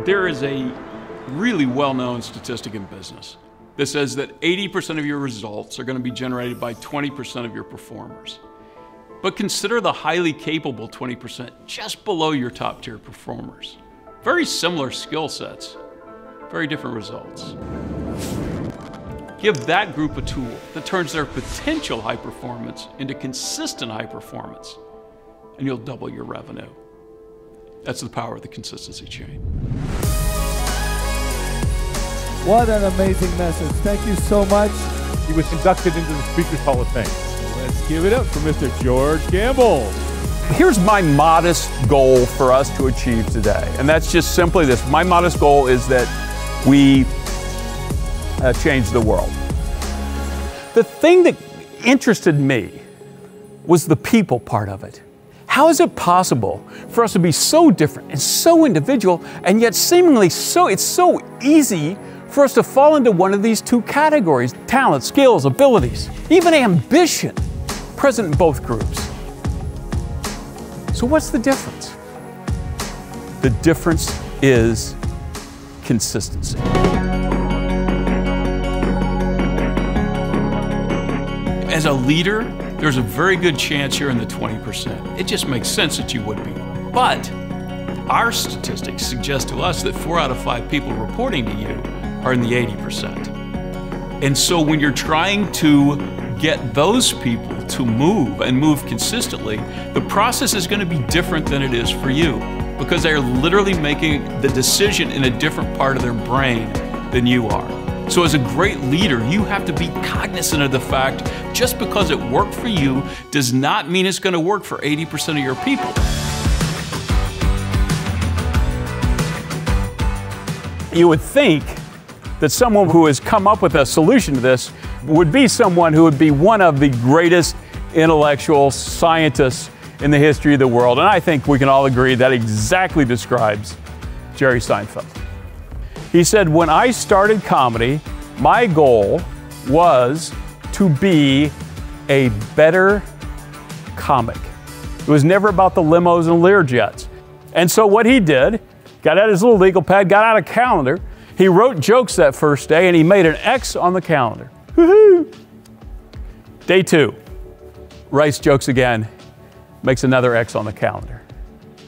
There is a really well-known statistic in business that says that 80% of your results are going to be generated by 20% of your performers. But consider the highly capable 20% just below your top-tier performers. Very similar skill sets, very different results. Give that group a tool that turns their potential high performance into consistent high performance, and you'll double your revenue. That's the power of the consistency chain. What an amazing message. Thank you so much. He was inducted into the Speakers Hall of Fame. Let's give it up for Mr. George Gamble. Here's my modest goal for us to achieve today, and that's just simply this. My modest goal is that we change the world. The thing that interested me was the people part of it. How is it possible for us to be so different and so individual, and yet seemingly it's so easy for us to fall into one of these two categories: talent, skills, abilities, even ambition, present in both groups. So what's the difference? The difference is consistency. As a leader, there's a very good chance you're in the 20%. It just makes sense that you would be. But our statistics suggest to us that 4 out of 5 people reporting to you are in the 80%. And so when you're trying to get those people to move and move consistently, the process is going to be different than it is for you, because they're literally making the decision in a different part of their brain than you are. So as a great leader, you have to be cognizant of the fact just because it worked for you does not mean it's going to work for 80% of your people. You would think that someone who has come up with a solution to this would be someone who would be one of the greatest intellectual scientists in the history of the world. And I think we can all agree that exactly describes Jerry Seinfeld. He said, when I started comedy, my goal was to be a better comic. It was never about the limos and Learjets. And so what he did, got out his little legal pad, got out a calendar, he wrote jokes that first day, and he made an X on the calendar. Woohoo! Day 2, writes jokes again, makes another X on the calendar.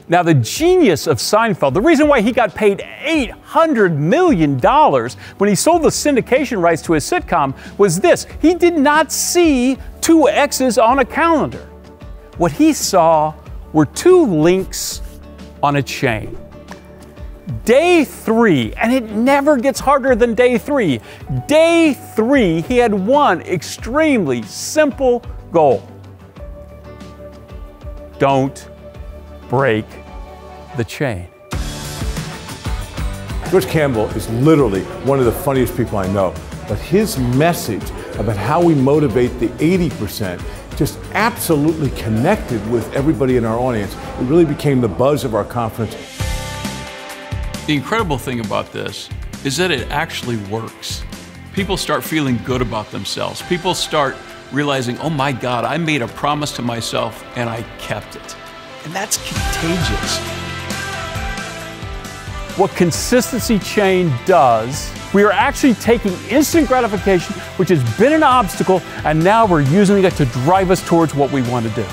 Now, the genius of Seinfeld, the reason why he got paid $800 million when he sold the syndication rights to his sitcom was this: he did not see 2 X's on a calendar. What he saw were 2 links on a chain. Day 3, and it never gets harder than day 3. Day 3, he had one extremely simple goal. Don't break the chain. George Campbell is literally one of the funniest people I know, but his message about how we motivate the 80% just absolutely connected with everybody in our audience. It really became the buzz of our conference. The incredible thing about this is that it actually works. People start feeling good about themselves. People start realizing, oh my God, I made a promise to myself and I kept it. And that's contagious. What Consistency Chain does, we are actually taking instant gratification, which has been an obstacle, and now we're using it to drive us towards what we want to do.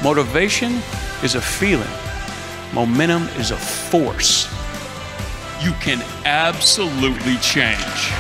Motivation is a feeling. Momentum is a force. You can absolutely change.